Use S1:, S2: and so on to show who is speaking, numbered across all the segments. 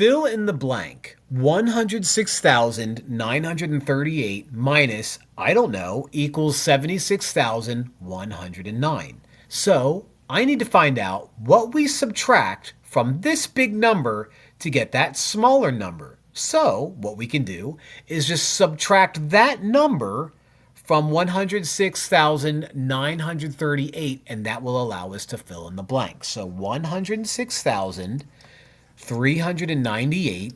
S1: Fill in the blank. 106,938 minus, I don't know, equals 76,109. So I need to find out what we subtract from this big number to get that smaller number. So what we can do is just subtract that number from 106,938, and that will allow us to fill in the blank. So 106,398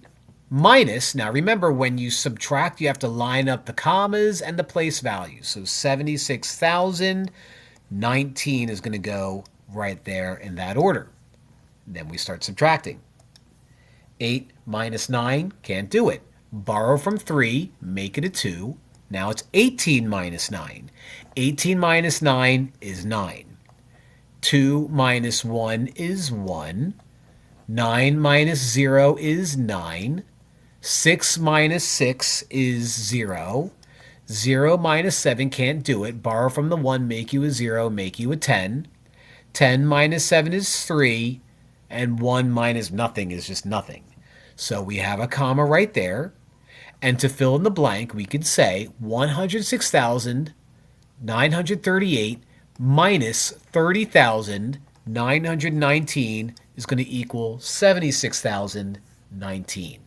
S1: minus, now remember when you subtract you have to line up the commas and the place values. So 76,019 is going to go right there in that order. Then we start subtracting. 8 minus 9, can't do it. Borrow from 3, make it a 2. Now it's 18 minus 9. 18 minus 9 is 9. 2 minus 1 is 1. 9 minus 0 is 9. 6 minus 6 is 0. 0 minus 7, can't do it. Borrow from the 1, make you a 0, make you a 10. 10 minus 7 is 3. And 1 minus nothing is just nothing. So we have a comma right there. And to fill in the blank, we could say 106,938 minus 30,919 is going to equal 76,019.